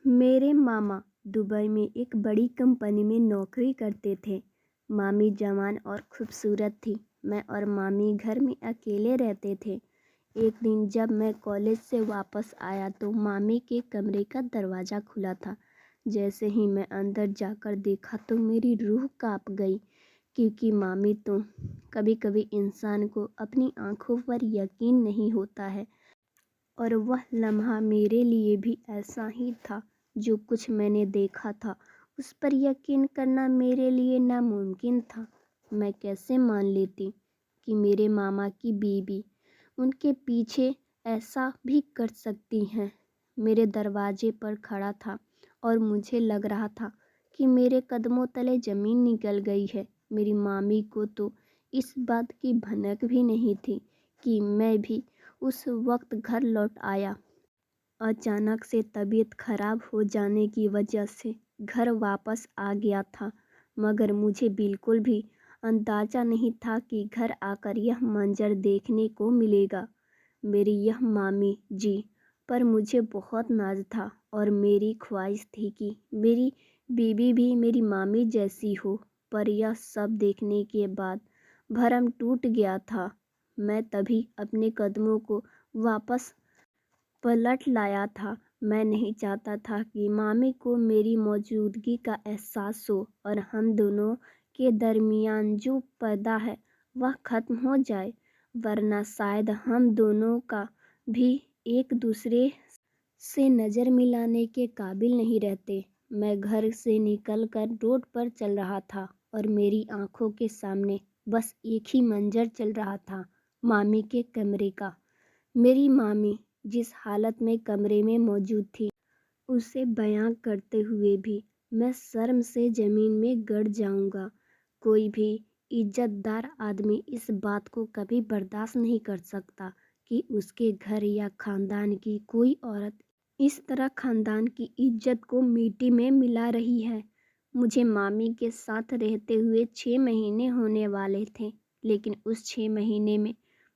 मेरे मामा दुबई में एक बड़ी कंपनी में नौकरी करते थे। मामी जवान और खूबसूरत थी। मैं और मामी घर में अकेले रहते थे। एक दिन जब मैं कॉलेज से वापस आया तो मामी के कमरे का दरवाज़ा खुला था। जैसे ही मैं अंदर जाकर देखा तो मेरी रूह कांप गई, क्योंकि मामी तो कभी-कभी इंसान को अपनी आंखों पर यकीन नहीं होता है। और वह लम्हा मेरे लिए भी ऐसा ही था। जो कुछ मैंने देखा था उस पर यकीन करना मेरे लिए नामुमकिन था। मैं कैसे मान लेती कि मेरे मामा की बीवी उनके पीछे ऐसा भी कर सकती हैं। मेरे दरवाजे पर खड़ा था और मुझे लग रहा था कि मेरे कदमों तले ज़मीन निकल गई है। मेरी मामी को तो इस बात की भनक भी नहीं थी कि मैं भी उस वक्त घर लौट आया। अचानक से तबीयत खराब हो जाने की वजह से घर वापस आ गया था, मगर मुझे बिल्कुल भी अंदाज़ा नहीं था कि घर आकर यह मंजर देखने को मिलेगा। मेरी यह मामी जी पर मुझे बहुत नाज था और मेरी ख्वाहिश थी कि मेरी बीवी भी मेरी मामी जैसी हो। पर यह सब देखने के बाद भरम टूट गया था। मैं तभी अपने कदमों को वापस पलट लाया था। मैं नहीं चाहता था कि मामी को मेरी मौजूदगी का एहसास हो और हम दोनों के दरमियान जो पर्दा है वह ख़त्म हो जाए, वरना शायद हम दोनों का भी एक दूसरे से नज़र मिलाने के काबिल नहीं रहते। मैं घर से निकलकर रोड पर चल रहा था और मेरी आंखों के सामने बस एक ही मंजर चल रहा था, मामी के कमरे का। मेरी मामी जिस हालत में कमरे में मौजूद थी उसे बयां करते हुए भी मैं शर्म से ज़मीन में गड़ जाऊंगा। कोई भी इज्जतदार आदमी इस बात को कभी बर्दाश्त नहीं कर सकता कि उसके घर या खानदान की कोई औरत इस तरह खानदान की इज्जत को मिट्टी में मिला रही है। मुझे मामी के साथ रहते हुए 6 महीने होने वाले थे, लेकिन उस 6 महीने में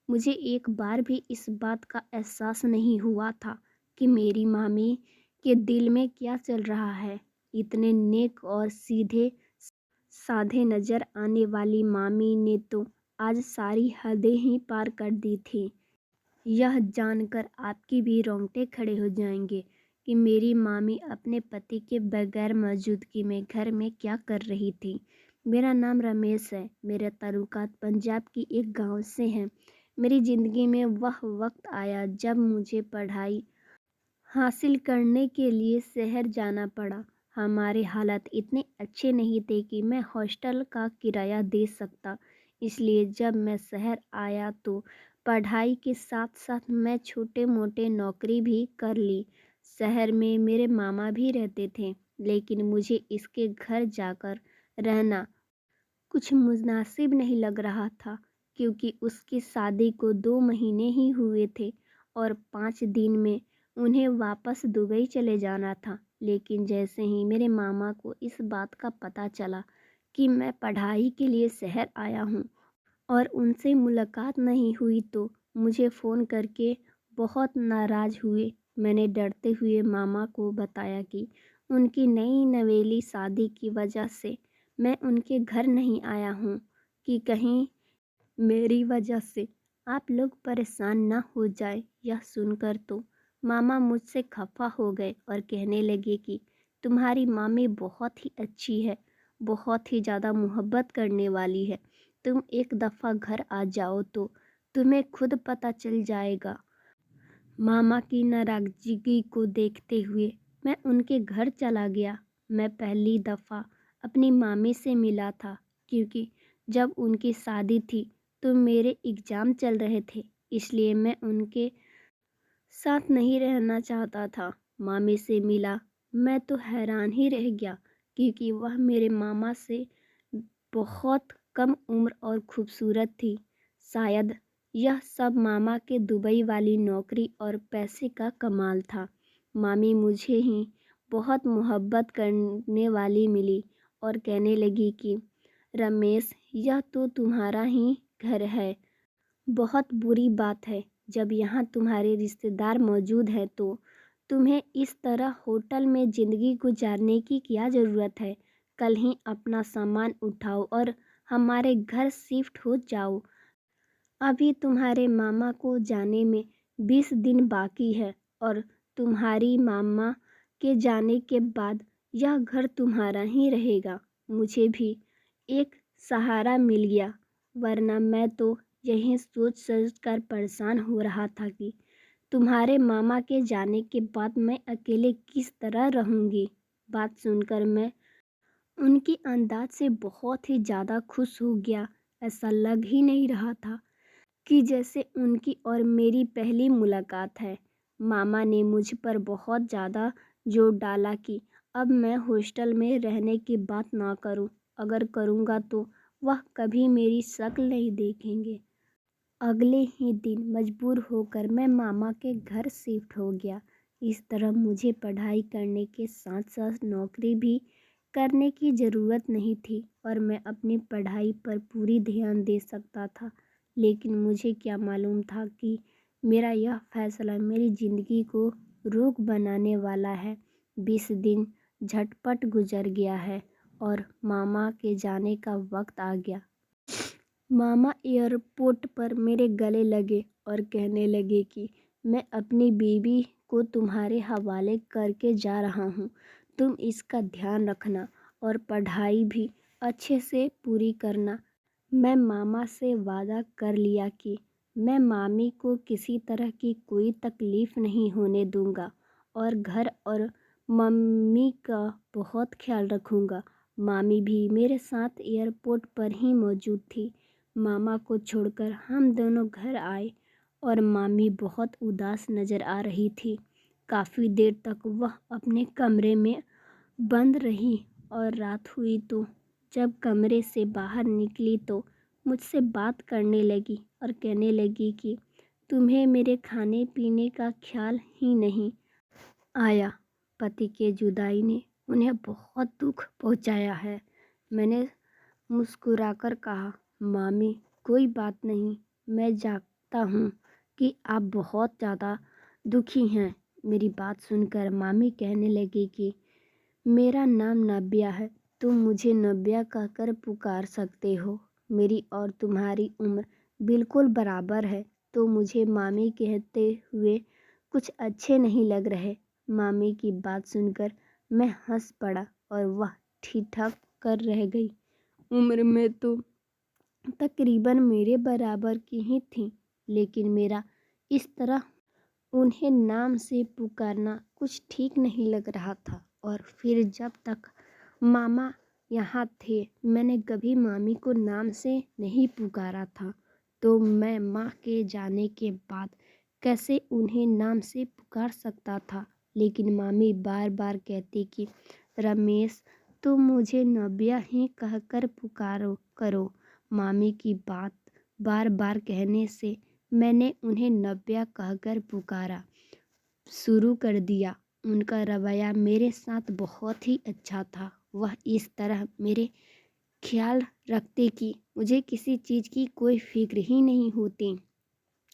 मुझे एक बार भी इस बात का एहसास नहीं हुआ था कि मेरी मामी के दिल में क्या चल रहा है। इतने नेक और सीधे साधे नज़र आने वाली मामी ने तो आज सारी हदें ही पार कर दी थी। यह जानकर आपकी भी रोंगटे खड़े हो जाएंगे कि मेरी मामी अपने पति के बगैर मौजूदगी में घर में क्या कर रही थी। मेरा नाम रमेश है। मेरा ताल्लुकात पंजाब की एक गांव से है। मेरी ज़िंदगी में वह वक्त आया जब मुझे पढ़ाई हासिल करने के लिए शहर जाना पड़ा। हमारे हालात इतने अच्छे नहीं थे कि मैं हॉस्टल का किराया दे सकता, इसलिए जब मैं शहर आया तो पढ़ाई के साथ साथ मैं छोटे मोटे नौकरी भी कर ली। शहर में मेरे मामा भी रहते थे, लेकिन मुझे इसके घर जाकर रहना कुछ मुनासिब नहीं लग रहा था, क्योंकि उसकी शादी को 2 महीने ही हुए थे और 5 दिन में उन्हें वापस दुबई चले जाना था। लेकिन जैसे ही मेरे मामा को इस बात का पता चला कि मैं पढ़ाई के लिए शहर आया हूँ और उनसे मुलाकात नहीं हुई तो मुझे फ़ोन करके बहुत नाराज़ हुए। मैंने डरते हुए मामा को बताया कि उनकी नई नवेली शादी की वजह से मैं उनके घर नहीं आया हूँ, कि कहीं मेरी वजह से आप लोग परेशान ना हो जाए। यह सुनकर तो मामा मुझसे खफा हो गए और कहने लगे कि तुम्हारी मामी बहुत ही अच्छी है, बहुत ही ज़्यादा मोहब्बत करने वाली है। तुम एक दफ़ा घर आ जाओ तो तुम्हें खुद पता चल जाएगा। मामा की नाराज़गी को देखते हुए मैं उनके घर चला गया। मैं पहली दफ़ा अपनी मामी से मिला था, क्योंकि जब उनकी शादी थी तो मेरे एग्ज़ाम चल रहे थे, इसलिए मैं उनके साथ नहीं रहना चाहता था। मामी से मिला, मैं तो हैरान ही रह गया, क्योंकि वह मेरे मामा से बहुत कम उम्र और खूबसूरत थी। शायद यह सब मामा के दुबई वाली नौकरी और पैसे का कमाल था। मामी मुझे ही बहुत मोहब्बत करने वाली मिली और कहने लगी कि रमेश, यह तो तुम्हारा ही घर है। बहुत बुरी बात है जब यहाँ तुम्हारे रिश्तेदार मौजूद हैं तो तुम्हें इस तरह होटल में ज़िंदगी गुजारने की क्या ज़रूरत है? कल ही अपना सामान उठाओ और हमारे घर शिफ्ट हो जाओ। अभी तुम्हारे मामा को जाने में 20 दिन बाकी है और तुम्हारी मामा के जाने के बाद यह घर तुम्हारा ही रहेगा। मुझे भी एक सहारा मिल गया, वरना मैं तो यही सोच सोच कर परेशान हो रहा था कि तुम्हारे मामा के जाने के बाद मैं अकेले किस तरह रहूँगी। बात सुनकर मैं उनकी अंदाज से बहुत ही ज़्यादा खुश हो गया। ऐसा लग ही नहीं रहा था कि जैसे उनकी और मेरी पहली मुलाकात है। मामा ने मुझ पर बहुत ज़्यादा जोर डाला कि अब मैं हॉस्टल में रहने की बात ना करूं। अगर करूंगा तो वह कभी मेरी शक्ल नहीं देखेंगे। अगले ही दिन मजबूर होकर मैं मामा के घर शिफ्ट हो गया। इस तरह मुझे पढ़ाई करने के साथ साथ नौकरी भी करने की ज़रूरत नहीं थी और मैं अपनी पढ़ाई पर पूरी ध्यान दे सकता था। लेकिन मुझे क्या मालूम था कि मेरा यह फैसला मेरी ज़िंदगी को रोक बनाने वाला है। 20 दिन झटपट गुजर गया है और मामा के जाने का वक्त आ गया। मामा एयरपोर्ट पर मेरे गले लगे और कहने लगे कि मैं अपनी बीवी को तुम्हारे हवाले करके जा रहा हूँ। तुम इसका ध्यान रखना और पढ़ाई भी अच्छे से पूरी करना। मैं मामा से वादा कर लिया कि मैं मामी को किसी तरह की कोई तकलीफ़ नहीं होने दूँगा और घर और मम्मी का बहुत ख्याल रखूँगा। मामी भी मेरे साथ एयरपोर्ट पर ही मौजूद थी। मामा को छोड़कर हम दोनों घर आए और मामी बहुत उदास नज़र आ रही थी। काफ़ी देर तक वह अपने कमरे में बंद रही और रात हुई तो जब कमरे से बाहर निकली तो मुझसे बात करने लगी और कहने लगी कि तुम्हें मेरे खाने पीने का ख्याल ही नहीं आया। पति के जुदाई ने उन्हें बहुत दुख पहुंचाया है। मैंने मुस्कुराकर कहा, मामी कोई बात नहीं, मैं जानता हूँ कि आप बहुत ज़्यादा दुखी हैं। मेरी बात सुनकर मामी कहने लगी कि मेरा नाम नब्या है, तुम मुझे नब्या कहकर पुकार सकते हो। मेरी और तुम्हारी उम्र बिल्कुल बराबर है, तो मुझे मामी कहते हुए कुछ अच्छे नहीं लग रहे। मामी की बात सुनकर मैं हंस पड़ा और वह ठिठक कर रह गई। उम्र में तो तकरीबन मेरे बराबर की ही थी, लेकिन मेरा इस तरह उन्हें नाम से पुकारना कुछ ठीक नहीं लग रहा था। और फिर जब तक मामा यहाँ थे मैंने कभी मामी को नाम से नहीं पुकारा था, तो मैं माँ के जाने के बाद कैसे उन्हें नाम से पुकार सकता था। लेकिन मामी बार बार कहती कि रमेश तुम मुझे नब्या ही कहकर पुकारो करो। मामी की बात बार बार कहने से मैंने उन्हें नब्या कहकर पुकारा शुरू कर दिया। उनका रवैया मेरे साथ बहुत ही अच्छा था। वह इस तरह मेरे ख्याल रखते कि मुझे किसी चीज़ की कोई फिक्र ही नहीं होती।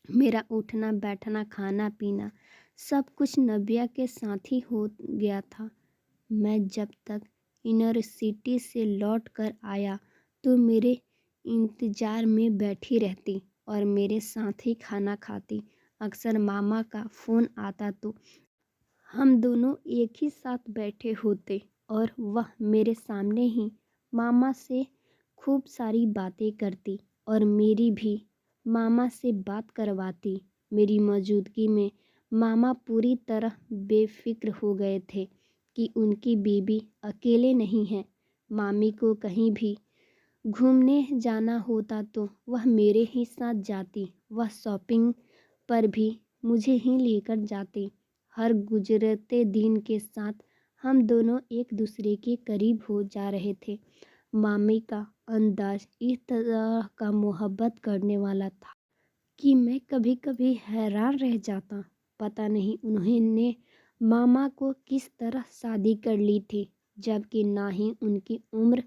मेरा उठना बैठना खाना पीना सब कुछ नब्या के साथ ही हो गया था। मैं जब तक यूनिवर्सिटी से लौट कर आया तो मेरे इंतज़ार में बैठी रहती और मेरे साथ ही खाना खाती। अक्सर मामा का फ़ोन आता तो हम दोनों एक ही साथ बैठे होते और वह मेरे सामने ही मामा से खूब सारी बातें करती और मेरी भी मामा से बात करवाती। मेरी मौजूदगी में मामा पूरी तरह बेफिक्र हो गए थे कि उनकी बीबी अकेले नहीं है। मामी को कहीं भी घूमने जाना होता तो वह मेरे ही साथ जाती। वह शॉपिंग पर भी मुझे ही लेकर जाती। हर गुजरते दिन के साथ हम दोनों एक दूसरे के करीब हो जा रहे थे। मामी का अंदाज इस तरह का मोहब्बत करने वाला था कि मैं कभी कभी हैरान रह जाता। पता नहीं उन्होंने मामा को किस तरह शादी कर ली थी, जबकि ना ही उनकी उम्र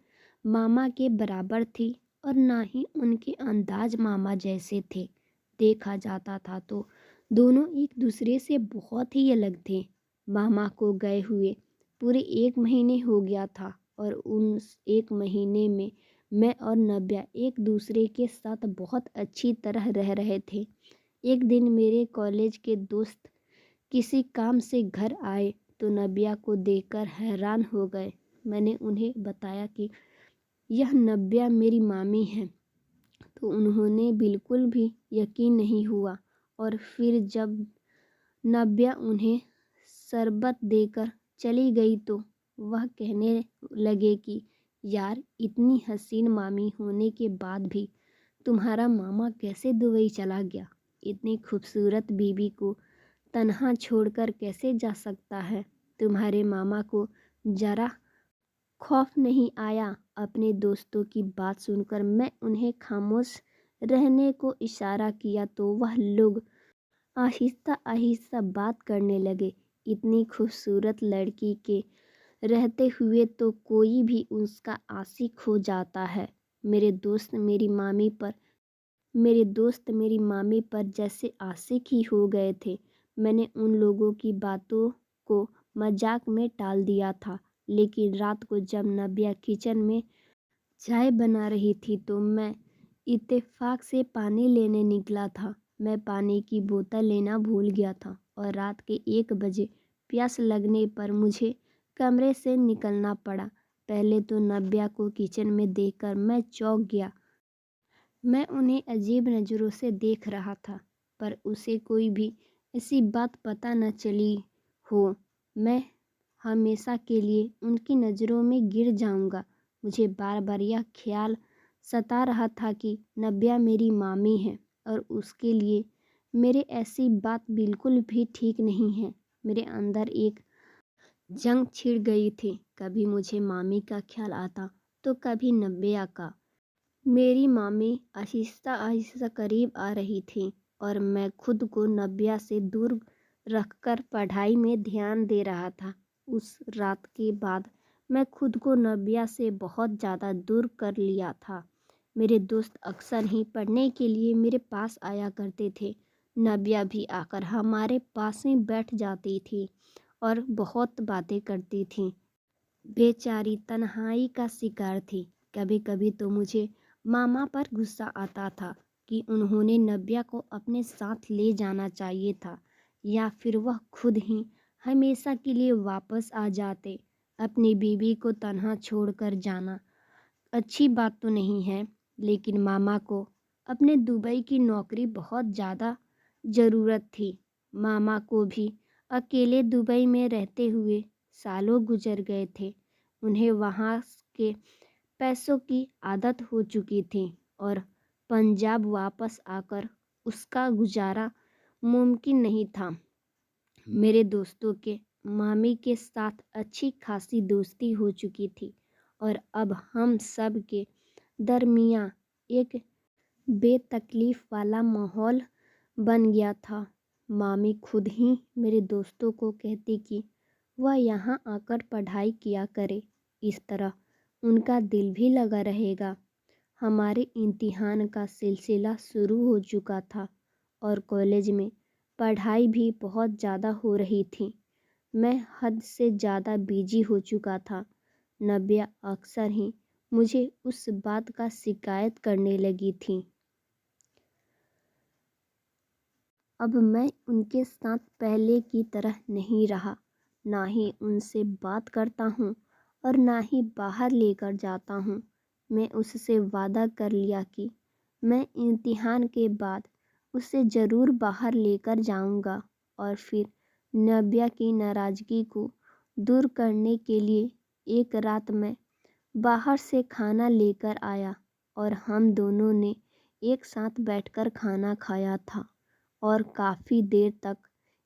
मामा के बराबर थी और ना ही उनके अंदाज मामा जैसे थे। देखा जाता था तो दोनों एक दूसरे से बहुत ही अलग थे। मामा को गए हुए पूरे 1 महीने हो गया था और उस 1 महीने में मैं और नव्या एक दूसरे के साथ बहुत अच्छी तरह रह रहे थे। एक दिन मेरे कॉलेज के दोस्त किसी काम से घर आए तो नव्या को देखकर हैरान हो गए। मैंने उन्हें बताया कि यह नव्या मेरी मामी है, तो उन्होंने बिल्कुल भी यकीन नहीं हुआ और फिर जब नव्या उन्हें शरबत देकर चली गई तो वह कहने लगे कि यार, इतनी हसीन मामी होने के बाद भी तुम्हारा मामा कैसे दुबई चला गया? इतनी खूबसूरत बीबी को तन्हा छोड़कर कैसे जा सकता है? तुम्हारे मामा को जरा खौफ नहीं आया? अपने दोस्तों की बात सुनकर मैं उन्हें खामोश रहने को इशारा किया तो वह लोग आहिस्ता आहिस्ता बात करने लगे। इतनी खूबसूरत लड़की के रहते हुए तो कोई भी उसका आशिक हो जाता है। मेरे दोस्त मेरी मामी पर जैसे आशिक ही हो गए थे। मैंने उन लोगों की बातों को मजाक में टाल दिया था, लेकिन रात को जब नव्या किचन में चाय बना रही थी तो मैं इत्तेफाक से पानी लेने निकला था। मैं पानी की बोतल लेना भूल गया था और रात के 1 बजे प्यास लगने पर मुझे कमरे से निकलना पड़ा। पहले तो नव्या को किचन में देखकर मैं चौंक गया। मैं उन्हें अजीब नज़रों से देख रहा था, पर उसे कोई भी ऐसी बात पता न चली हो। मैं हमेशा के लिए उनकी नज़रों में गिर जाऊंगा। मुझे बार बार यह ख्याल सता रहा था कि नव्या मेरी मामी है और उसके लिए मेरे ऐसी बात बिल्कुल भी ठीक नहीं है। मेरे अंदर एक जंग छिड़ गई थी। कभी मुझे मामी का ख्याल आता तो कभी नव्या का। मेरी मामी आहिस्ता आहिस्ता करीब आ रही थी और मैं खुद को नव्या से दूर रखकर पढ़ाई में ध्यान दे रहा था। उस रात के बाद मैं खुद को नव्या से बहुत ज़्यादा दूर कर लिया था। मेरे दोस्त अक्सर ही पढ़ने के लिए मेरे पास आया करते थे। नव्या भी आकर हमारे पास में बैठ जाती थी और बहुत बातें करती थी। बेचारी तन्हाई का शिकार थी। कभी कभी तो मुझे मामा पर गुस्सा आता था कि उन्होंने नव्या को अपने साथ ले जाना चाहिए था, या फिर वह खुद ही हमेशा के लिए वापस आ जाते। अपनी बीवी को तन्हा छोड़कर जाना अच्छी बात तो नहीं है, लेकिन मामा को अपने दुबई की नौकरी बहुत ज़्यादा ज़रूरत थी। मामा को भी अकेले दुबई में रहते हुए सालों गुजर गए थे। उन्हें वहाँ के पैसों की आदत हो चुकी थी और पंजाब वापस आकर उसका गुजारा मुमकिन नहीं था। मेरे दोस्तों के मामी के साथ अच्छी खासी दोस्ती हो चुकी थी और अब हम सब के दरमियाँ एक बेतकलीफ़ वाला माहौल बन गया था। मामी खुद ही मेरे दोस्तों को कहती कि वह यहाँ आकर पढ़ाई किया करे, इस तरह उनका दिल भी लगा रहेगा। हमारे इम्तिहान का सिलसिला शुरू हो चुका था और कॉलेज में पढ़ाई भी बहुत ज़्यादा हो रही थी। मैं हद से ज़्यादा बिजी हो चुका था। नव्या अक्सर ही मुझे उस बात का शिकायत करने लगी थी। अब मैं उनके साथ पहले की तरह नहीं रहा। ना ही उनसे बात करता हूँ और ना ही बाहर लेकर जाता हूँ। मैं उससे वादा कर लिया कि मैं इम्तिहान के बाद उसे ज़रूर बाहर लेकर जाऊँगा। और फिर नव्या की नाराज़गी को दूर करने के लिए एक रात मैं बाहर से खाना लेकर आया और हम दोनों ने एक साथ बैठकर खाना खाया था और काफ़ी देर तक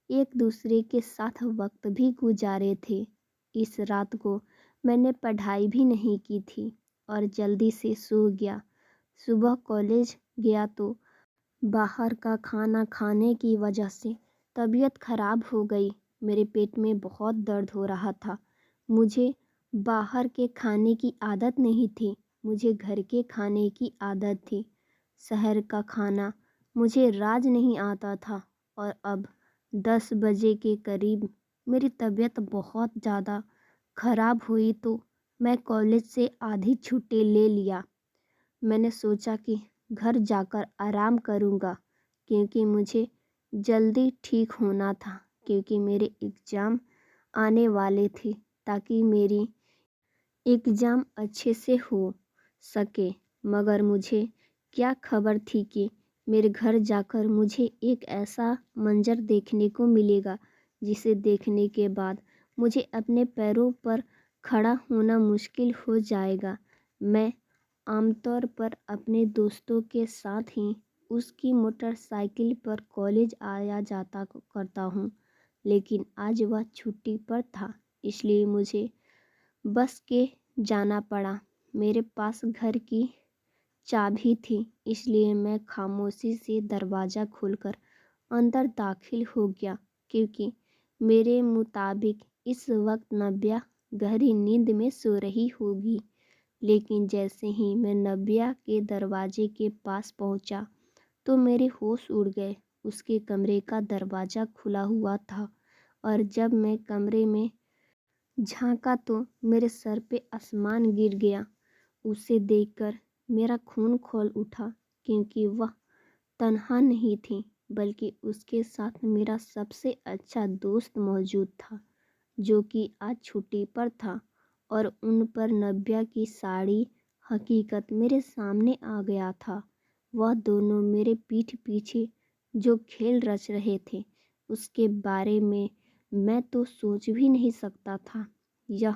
एक दूसरे के साथ वक्त भी गुजारे थे। इस रात को मैंने पढ़ाई भी नहीं की थी और जल्दी से सो गया। सुबह कॉलेज गया तो बाहर का खाना खाने की वजह से तबीयत खराब हो गई। मेरे पेट में बहुत दर्द हो रहा था। मुझे बाहर के खाने की आदत नहीं थी, मुझे घर के खाने की आदत थी। शहर का खाना मुझे राज नहीं आता था और अब 10 बजे के करीब मेरी तबीयत बहुत ज़्यादा खराब हुई तो मैं कॉलेज से आधी छुट्टी ले लिया। मैंने सोचा कि घर जाकर आराम करूँगा क्योंकि मुझे जल्दी ठीक होना था, क्योंकि मेरे एग्ज़ाम आने वाले थे ताकि मेरी एग्ज़ाम अच्छे से हो सके। मगर मुझे क्या खबर थी कि मेरे घर जाकर मुझे एक ऐसा मंज़र देखने को मिलेगा जिसे देखने के बाद मुझे अपने पैरों पर खड़ा होना मुश्किल हो जाएगा। मैं आमतौर पर अपने दोस्तों के साथ ही उसकी मोटरसाइकिल पर कॉलेज आया जाता करता हूँ, लेकिन आज वह छुट्टी पर था, इसलिए मुझे बस के जाना पड़ा। मेरे पास घर की चाबी थी, इसलिए मैं खामोशी से दरवाज़ा खोलकर अंदर दाखिल हो गया, क्योंकि मेरे मुताबिक इस वक्त नव्या गहरी नींद में सो रही होगी। लेकिन जैसे ही मैं नव्या के दरवाजे के पास पहुंचा तो मेरे होश उड़ गए। उसके कमरे का दरवाज़ा खुला हुआ था और जब मैं कमरे में झांका तो मेरे सर पे आसमान गिर गया। उसे देखकर मेरा खून खौल उठा, क्योंकि वह तन्हा नहीं थी, बल्कि उसके साथ मेरा सबसे अच्छा दोस्त मौजूद था, जो कि आज छुट्टी पर था। और उन पर नव्या की सारी हकीकत मेरे सामने आ गया था। वह दोनों मेरे पीठ पीछे जो खेल रच रहे थे, उसके बारे में मैं तो सोच भी नहीं सकता था। यह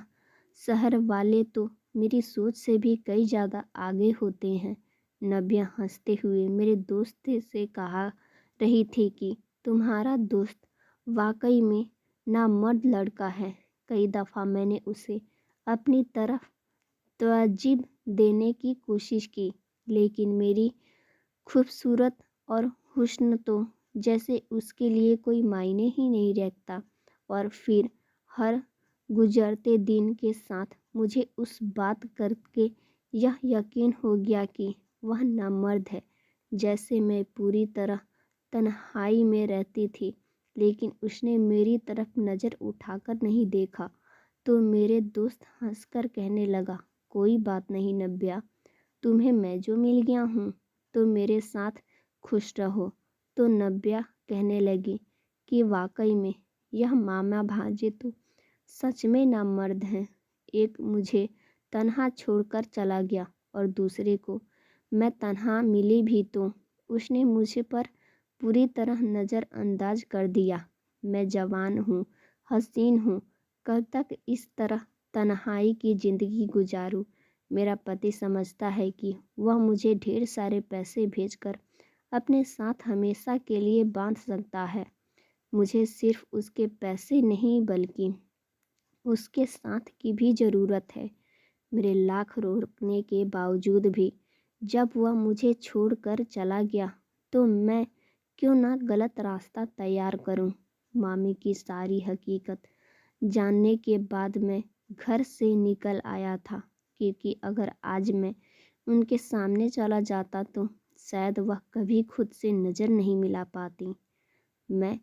शहर वाले तो मेरी सोच से भी कई ज़्यादा आगे होते हैं। नव्या हंसते हुए मेरे दोस्त से कहा रही थी कि तुम्हारा दोस्त वाकई में नामर्द लड़का है। कई दफ़ा मैंने उसे अपनी तरफ तवज्जो देने की कोशिश की, लेकिन मेरी खूबसूरत और हुस्न तो जैसे उसके लिए कोई मायने ही नहीं रखता। और फिर हर गुजरते दिन के साथ मुझे उस बात करके यह यकीन हो गया कि वह नामर्द है। जैसे मैं पूरी तरह तन्हाई में रहती थी, लेकिन उसने मेरी तरफ नज़र उठाकर नहीं देखा। तो मेरे दोस्त हंसकर कहने लगा, कोई बात नहीं नव्या, तुम्हें मैं जो मिल गया हूँ तो मेरे साथ खुश रहो। तो नव्या कहने लगी कि वाकई में यह मामा भांजे तो सच में नामर्द हैं। एक मुझे तन्हा छोड़कर चला गया और दूसरे को मैं तन्हा मिली भी तो उसने मुझे पर पूरी तरह नज़रअंदाज कर दिया। मैं जवान हूँ, हसीन हूँ, कब तक इस तरह तन्हाई की ज़िंदगी गुजारूँ। मेरा पति समझता है कि वह मुझे ढेर सारे पैसे भेजकर अपने साथ हमेशा के लिए बांध सकता है। मुझे सिर्फ उसके पैसे नहीं बल्कि उसके साथ की भी ज़रूरत है। मेरे लाख रोकने के बावजूद भी जब वह मुझे छोड़कर चला गया तो मैं क्यों ना गलत रास्ता तैयार करूं। मामी की सारी हकीकत जानने के बाद मैं घर से निकल आया था, क्योंकि अगर आज मैं उनके सामने चला जाता तो शायद वह कभी खुद से नज़र नहीं मिला पाती। मैं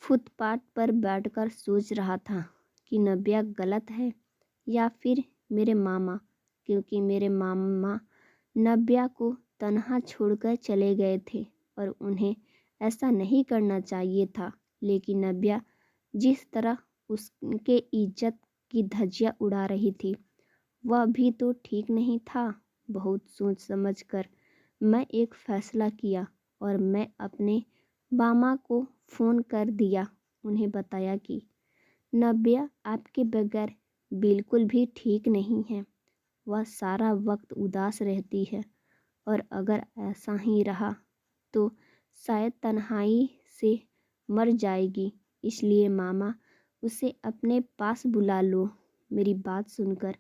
फुटपाथ पर बैठकर सोच रहा था कि नव्या गलत है या फिर मेरे मामा, क्योंकि मेरे मामा नव्या को तन्हा छोड़कर चले गए थे और उन्हें ऐसा नहीं करना चाहिए था। लेकिन नव्या जिस तरह उसके इज्जत की धज्जियाँ उड़ा रही थी, वह भी तो ठीक नहीं था। बहुत सोच समझकर मैं एक फ़ैसला किया और मैं अपने मामा को फ़ोन कर दिया। उन्हें बताया कि नव्या आपके बगैर बिल्कुल भी ठीक नहीं है। वह सारा वक्त उदास रहती है और अगर ऐसा ही रहा तो शायद तन्हाई से मर जाएगी। इसलिए मामा उसे अपने पास बुला लो। मेरी बात सुनकर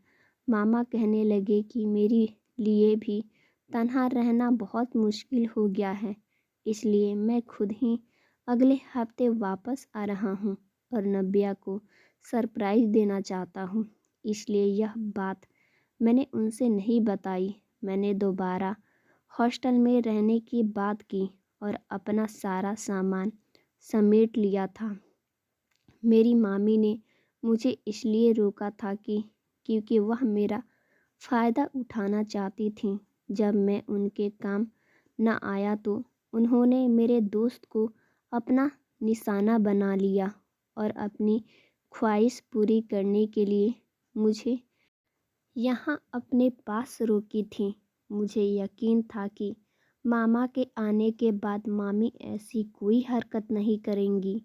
मामा कहने लगे कि मेरे लिए भी तन्हा रहना बहुत मुश्किल हो गया है, इसलिए मैं खुद ही अगले हफ्ते वापस आ रहा हूँ और नव्या को सरप्राइज़ देना चाहता हूँ। इसलिए यह बात मैंने उनसे नहीं बताई। मैंने दोबारा हॉस्टल में रहने की बात की और अपना सारा सामान समेट लिया था। मेरी मामी ने मुझे इसलिए रोका था कि क्योंकि वह मेरा फ़ायदा उठाना चाहती थीं। जब मैं उनके काम न आया तो उन्होंने मेरे दोस्त को अपना निशाना बना लिया और अपनी ख्वाहिश पूरी करने के लिए मुझे यहाँ अपने पास रोकी थी। मुझे यकीन था कि मामा के आने के बाद मामी ऐसी कोई हरकत नहीं करेंगी।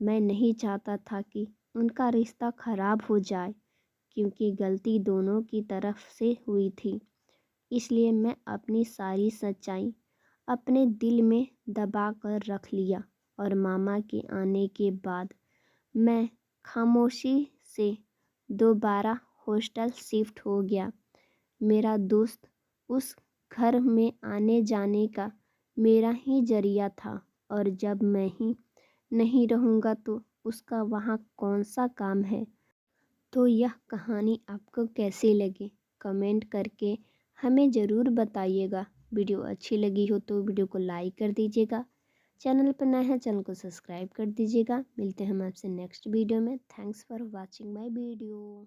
मैं नहीं चाहता था कि उनका रिश्ता खराब हो जाए, क्योंकि गलती दोनों की तरफ से हुई थी। इसलिए मैं अपनी सारी सच्चाई अपने दिल में दबा कर रख लिया और मामा के आने के बाद मैं खामोशी से दोबारा हॉस्टल शिफ्ट हो गया। मेरा दोस्त उस घर में आने जाने का मेरा ही जरिया था, और जब मैं ही नहीं रहूँगा तो उसका वहाँ कौन सा काम है। तो यह कहानी आपको कैसी लगी, कमेंट करके हमें ज़रूर बताइएगा। वीडियो अच्छी लगी हो तो वीडियो को लाइक कर दीजिएगा। चैनल पर नए हैं, चैनल को सब्सक्राइब कर दीजिएगा। मिलते हैं हम आपसे नेक्स्ट वीडियो में। Thanks for watching my video.